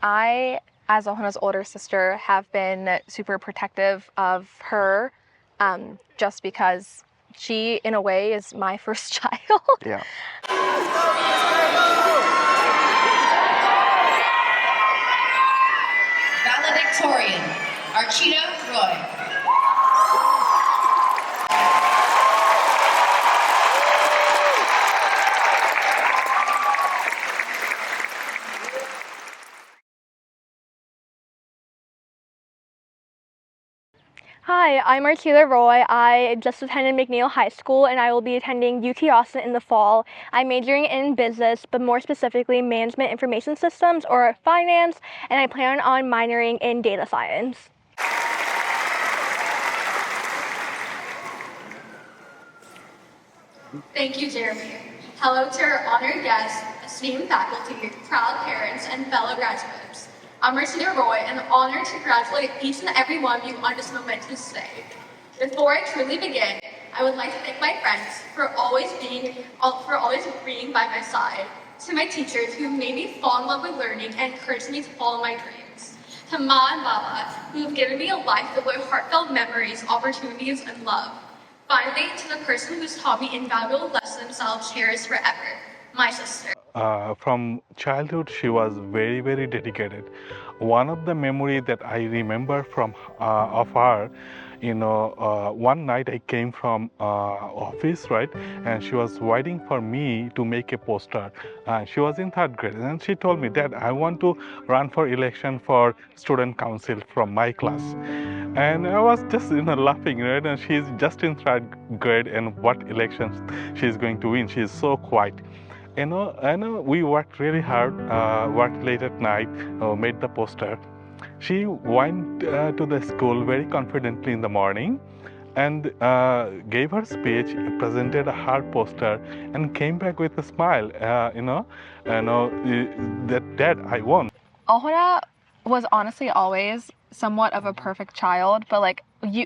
I, as Ahona's older sister, have been super protective of her just because she, in a way, is my first child. Yeah. Valedictorian, Archita Roy. Hi, I'm Archita Roy. I just attended McNeil High School and I will be attending UT Austin in the fall. I'm majoring in business, but more specifically management information systems or finance, and I plan on minoring in data science. Thank you, Jeremy. Hello to our honored guests, esteemed faculty, proud parents, and fellow graduates. I'm Archita Roy, and I'm honored to congratulate each and every one of you on this momentous day. Before I truly begin, I would like to thank my friends for always being by my side. To my teachers who made me fall in love with learning and encouraged me to follow my dreams. To Ma and Baba, who have given me a life filled with heartfelt memories, opportunities, and love. Finally, to the person who's taught me invaluable lessons I'll cherish forever, my sister. From childhood, she was very, very dedicated. One of the memory that I remember from of her, one night I came from office, right, and she was waiting for me to make a poster. She was in 3rd grade, and she told me, "Dad, I want to run for election for student council from my class." And I was just laughing, right? And she's just in 3rd grade, and what elections she's going to win? She's so quiet. I know we worked really hard, worked late at night, made the poster. She went to the school very confidently in the morning and gave her speech, presented a hard poster, and came back with a smile, that Dad, I won. Ahona was honestly always somewhat of a perfect child, but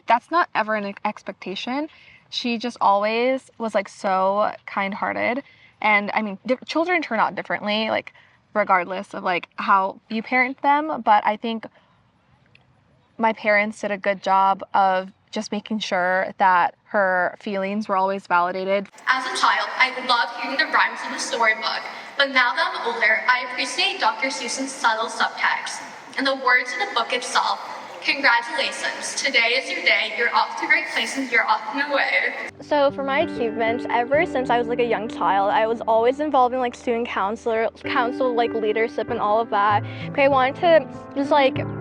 that's not ever an expectation. She just always was so kind-hearted. And I mean, children turn out differently, regardless of how you parent them. But I think my parents did a good job of just making sure that her feelings were always validated. As a child, I loved hearing the rhymes in the storybook, but now that I'm older, I appreciate Dr. Seuss's subtle subtext and the words in the book itself. Congratulations, today is your day, you're off to great places, you're off and away. So for my achievements, ever since I was a young child, I was always involved in student council, leadership and all of that. But I wanted to just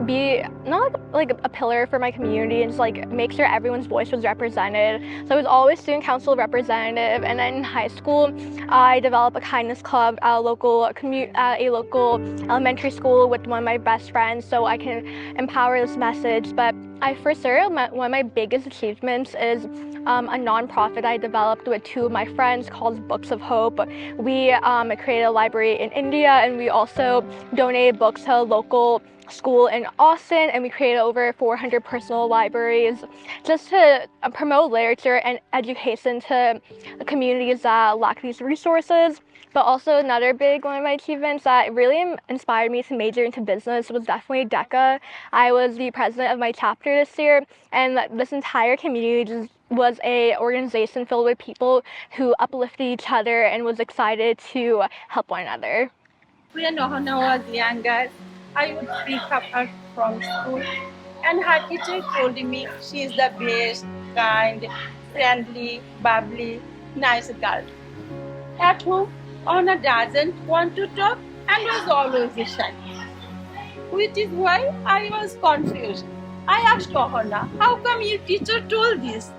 be not a pillar for my community and just make sure everyone's voice was represented. So I was always student council representative, and then in high school, I developed a kindness club at a local elementary school with one of my best friends, so I can empower this message. But for sure, one of my biggest achievements is a nonprofit I developed with 2 of my friends called Books of Hope. We created a library in India, and we also donated books to a local school in Austin, and we created over 400 personal libraries just to promote literature and education to communities that lack these resources. But also another big one of my achievements that really inspired me to major into business was definitely DECA. I was the president of my chapter this year, and this entire community just was an organization filled with people who uplifted each other and was excited to help one another. When Ahona was younger, I would pick up her from school, and her teacher told me she is the best, kind, friendly, bubbly, nice girl. At home, Ahona doesn't want to talk and was always shy, which is why I was confused. I asked Ahona, how come your teacher told this?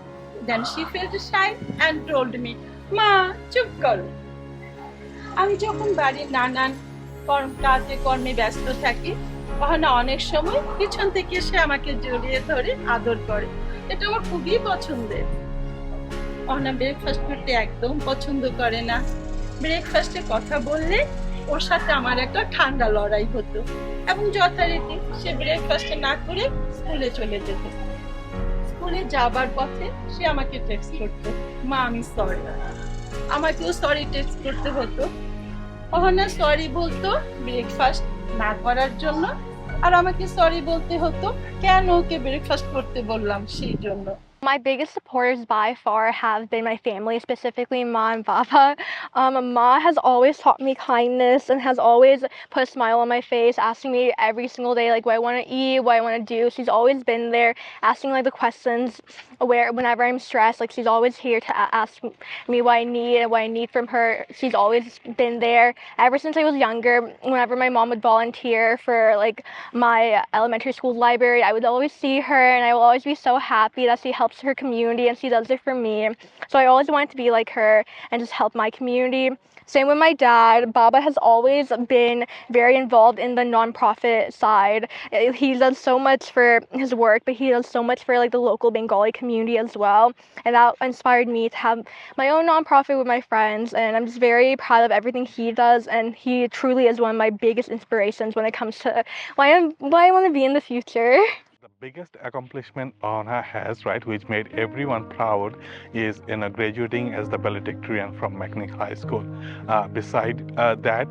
Then she felt shy and told me, "Ma, chup karo." আমি যখন বাড়ির নানান কাজে কর্মে ব্যস্ত থাকি, Ahona অনেক সময় পিছন থেকে এসে আমাকে জড়িয়ে ধরে আদর করে। এটা আমার খুবই পছন্দের। Ahona ব্রেকফাস্ট করতে একদম পছন্দ করে না। ব্রেকফাস্টে কথা বললে ওর সাথে আমার একটা ঠান্ডা লড়াই হতো, এবং যথারীতি সে ব্রেকফাস্ট না করে স্কুলে চলে যেত। স্কুলে যাবার পথে সে আমাকে টেক্সট করতো, "মা, আমি সরি।" আমাকেও সরি টেক্সট করতে হতো। Ahona সরি বলতো, ব্রেকফাস্ট না করার জন্য, আর আমাকে সরি বলতে হতো কেন ওকে ব্রেকফাস্ট করতে বললাম সেই জন্য। My biggest supporters by far have been my family, specifically Ma and Baba. Ma has always taught me kindness and has always put a smile on my face, asking me every single day like what I want to eat, what I want to do. She's always been there, asking like the questions whenever I'm stressed. Like she's always here to ask me what I need and what I need from her. She's always been there ever since I was younger. Whenever my mom would volunteer for like my elementary school library, I would always see her, and I will always be so happy that she helps her community and she does it for me. So I always wanted to be like her and just help my community. Same with my dad. Baba has always been very involved in the nonprofit side. He does so much for his work, but he does so much for like the local Bengali community as well. And that inspired me to have my own nonprofit with my friends. And I'm just very proud of everything he does. And he truly is one of my biggest inspirations when it comes to why I want to be in the future. The biggest accomplishment Ahona has, right, which made everyone proud, is graduating as the valedictorian from McNeil High School. Beside that,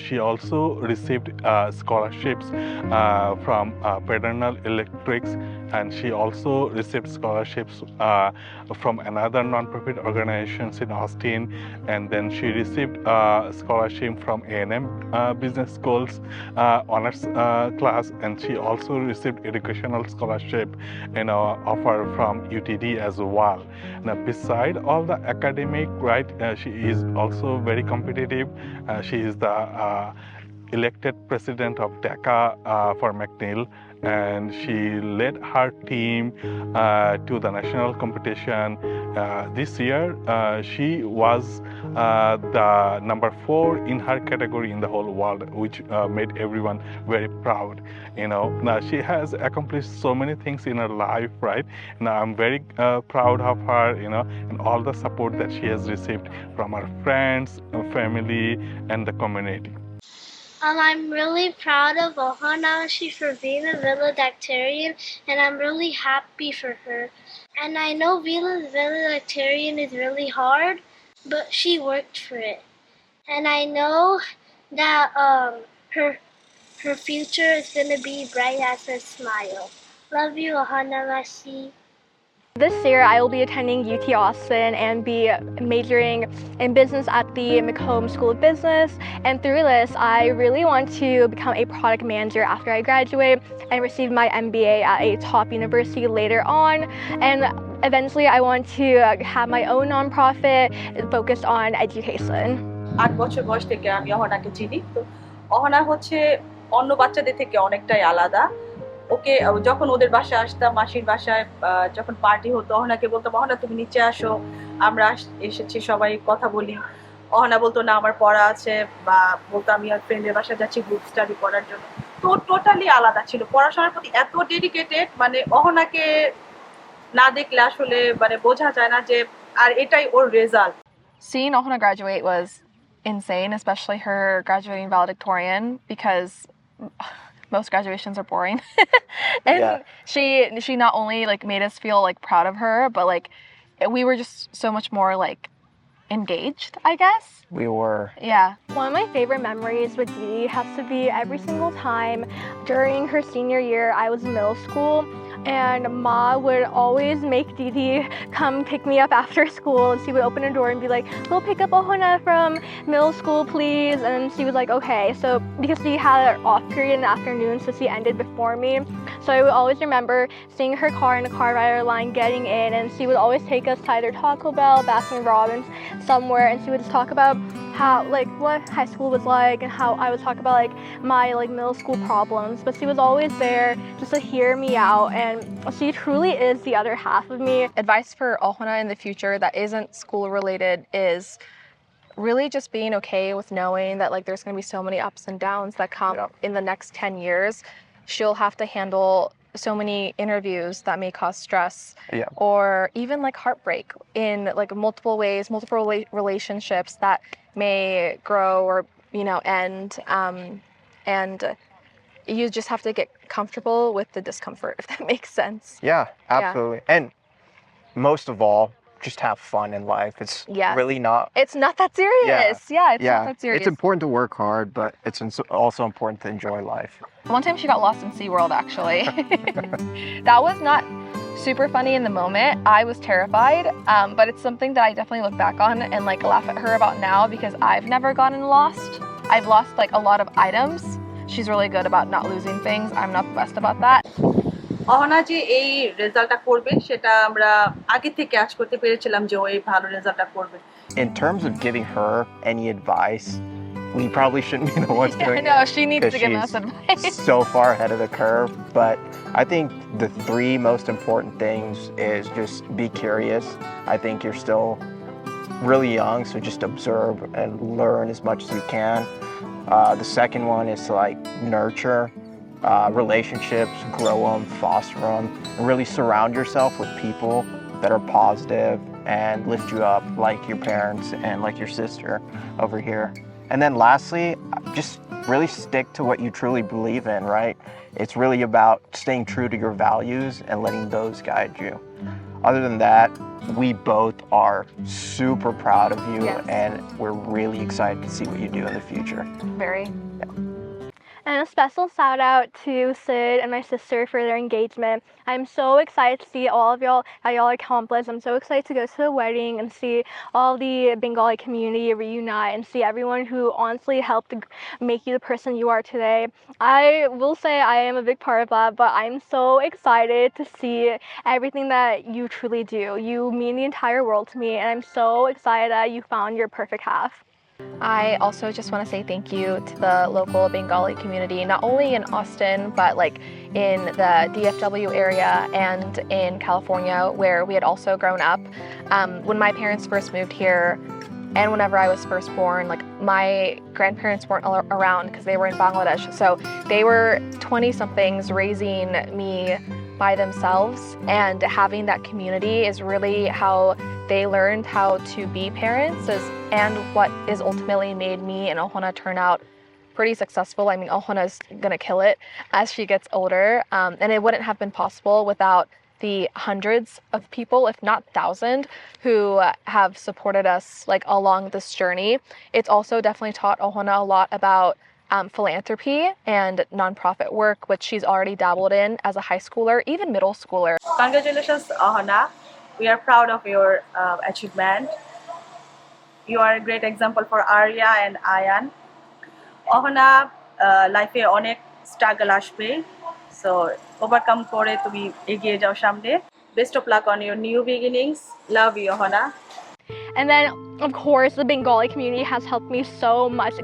she also received scholarships from Federal Electrics, and she also received scholarships from another non-profit organizations in Austin, and then she received scholarship from A&M Business School's honors class, and she also received educational scholarship offer from UTD as well. Now beside all the academic, right, she is also very competitive. She is the elected president of DACA for McNeil, and she led her team to the national competition. This year, she was the number 4 in her category in the whole world, which made everyone very proud. Now she has accomplished so many things in her life, right? Now I'm very proud of her, and all the support that she has received from her friends, family, and the community. I'm really proud of Ahona. She's for being a valedictorian, and I'm really happy for her. And I know valedictorian is really hard, but she worked for it. And I know that her future is gonna be bright as a smile. Love you, Ahona Rashi. This year, I will be attending UT Austin and be majoring in business at the McComb School of Business. And through this, I really want to become a product manager after I graduate and receive my MBA at a top university later on. And eventually, I want to have my own nonprofit focused on education. 8 বছর বয়স থেকে আমি অহনাকে চিনি। তো অহনা হচ্ছে অন্য বাচ্চাদের থেকে অনেকটাই আলাদা। ওকে যখন ওদের বাসায় আসতাম, মাসির বাসায় যখন পার্টি হতো, অহনাকে বলতাম অহনা তুমি নিচে আসো, আমরা এসেছি সবাই কথা বলি। অহনা বলতো না আমার পড়া আছে, বা বলতো আমি আর ফ্রেন্ডের বাসায় যাচ্ছি গ্রুপ স্টাডি করার জন্য। তো টোটালি আলাদা ছিল, পড়াশোনার প্রতি এত ডেডিকেটেড, মানে অহনাকে না দেখলে আসলে মানে বোঝা যায় না যে আর এটাই ওর result. Seeing Ahona graduate was insane, especially her graduating valedictorian, because most graduations are boring. And she not only like made us feel like proud of her, but like we were just so much more like engaged, I guess. We were. Yeah. One of my favorite memories with Didi has to be every single time during her senior year I was in middle school, and Ma would always make Didi come pick me up after school. She would open a door and be like, go pick up Ahona from middle school, please. And she was like, okay. So because she had an off period in the afternoon, so she ended before me. So I would always remember seeing her car in the car rider line getting in, and she would always take us to either Taco Bell, Baskin Robbins, somewhere, and she would just talk about how like what high school was like, and how I would talk about like my like middle school problems, but she was always there just to hear me out, and she truly is the other half of me. Advice for Ahona in the future that isn't school related is really just being okay with knowing that like there's going to be so many ups and downs that come in the next 10 years. She'll have to handle so many interviews that may cause stress, or even like heartbreak in like multiple ways, multiple relationships that may grow or end, and you just have to get comfortable with the discomfort, if that makes sense. Yeah, absolutely. And most of all, just have fun in life. It's Yes. really not. It's not that serious. Yeah, it's not that serious. It's important to work hard, but it's also important to enjoy life. One time she got lost in SeaWorld, actually. That was not super funny in the moment. I was terrified, but it's something that I definitely look back on and like laugh at her about now because I've never gotten lost. I've lost like a lot of items. She's really good about not losing things. I'm not the best about that. Ahana যে এই রেজাল্টটা করবে সেটা আমরা আগে থেকে আজ করতে পেরেছিলাম যে ও এই ভালো রেজাল্টটা করবে। In terms of giving her any advice, we probably shouldn't be the ones doing it. No, she needs to give she's us advice. so far ahead of the curve. But I think the 3 most important things is just be curious. I think you're still really young, so just observe and learn as much as you can. The second one is to like nurture relationships, grow them, foster them, and really surround yourself with people that are positive and lift you up, like your parents and like your sister over here. And then lastly, just really stick to what you truly believe in, right? It's really about staying true to your values and letting those guide you. Other than that, we both are super proud of you, yes. And we're really excited to see what you do in the future. Very. And a special shout out to Sid and my sister for their engagement. I'm so excited to see all of y'all, how y'all accomplished. I'm so excited to go to the wedding and see all the Bengali community reunite and see everyone who honestly helped to make you the person you are today. I will say I am a big part of that, but I'm so excited to see everything that you truly do. You mean the entire world to me, and I'm so excited that you found your perfect half. I also just want to say thank you to the local Bengali community, not only in Austin, but like in the DFW area and in California, where we had also grown up. When my parents first moved here, and whenever I was first born, like my grandparents weren't around because they were in Bangladesh. So they were 20-somethings raising me by themselves, and having that community is really how they learned how to be parents and what is ultimately made me and Ahona turn out pretty successful. I mean, Ahona's gonna kill it as she gets older, and it wouldn't have been possible without the hundreds of people, if not thousands, who have supported us like along this journey. It's also definitely taught Ahona a lot about philanthropy and nonprofit work, which she's already dabbled in as a high schooler, even middle schooler. Congratulations, Ahona. We are proud of your achievement. You are a great example for Arya and Ayan. Ahona life e onek struggle ashbe, so overcome kore tumi egiye jao samne. Best of luck on your new beginnings. Love you, Ahona. And then, of course, the Bengali community has helped me so much,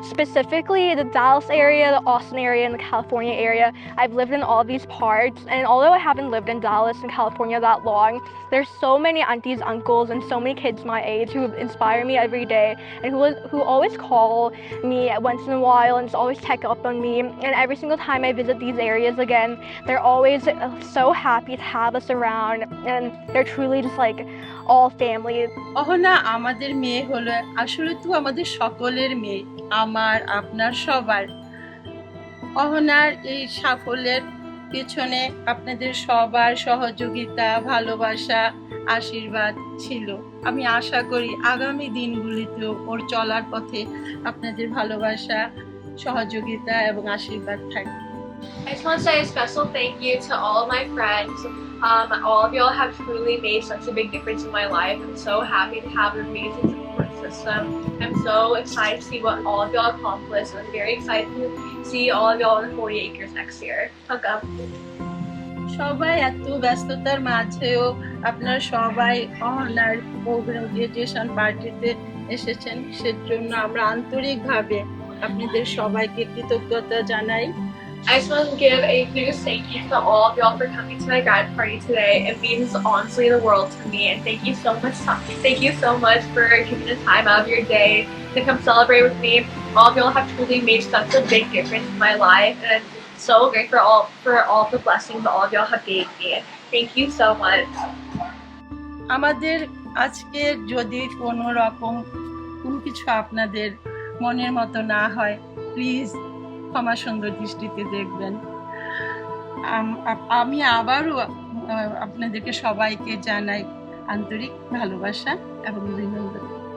specifically the Dallas area, the Austin area, and the California area. I've lived in all these parts, and although I haven't lived in Dallas and California that long, there's so many aunties, uncles, and so many kids my age who inspire me every day, and who always call me once in a while and always check up on me. And every single time I visit these areas again, they're always so happy to have us around, and they're truly just like all family. Ahana আমাদের মেয়ে হলো আসলে তো আমাদের সকলের মেয়ে, আমার আপনার সবার। অহনার এই সাফল্যের পেছনে আপনাদের সবার সহযোগিতা, ভালোবাসা, আশীর্বাদ ছিল। আমি আশা করি আগামী দিনগুলিতেও ওর চলার পথে আপনাদের ভালোবাসা, সহযোগিতা এবং আশীর্বাদ থাকবে। I just want to say a special thank you to all of my friends. All of y'all have truly made such a big difference in my life. I'm so happy to have an amazing support system. I'm so excited to see what all of y'all accomplish. I'm very excited to see all of y'all in the 40 acres next year. Welcome. সবাই এত ব্যস্ততার মাঝেও আপনারা সবাই অহনার graduation পার্টিতে এসেছেন, সেজন্য আমরা আন্তরিকভাবে আপনাদের সবাইকে কৃতজ্ঞতা জানাই। I just want to give a huge thank you to all of y'all for coming to my grad party today. It means honestly the world to me, and thank you so much. Thank you so much for taking the time out of your day to come celebrate with me. All of y'all have truly made such a big difference in my life, and I'm so grateful for all the blessings all of y'all have gave me. Thank you so much. আমাদের আজকে যদি কোনো রকম কোনো কিছু আপনাদের মনের মতো না হয়, প্লিজ ক্ষমা সুন্দর দৃষ্টিতে দেখবেন। আমি আবারও আপনাদেরকে সবাইকে জানাই আন্তরিক ভালোবাসা এবং অভিনন্দন।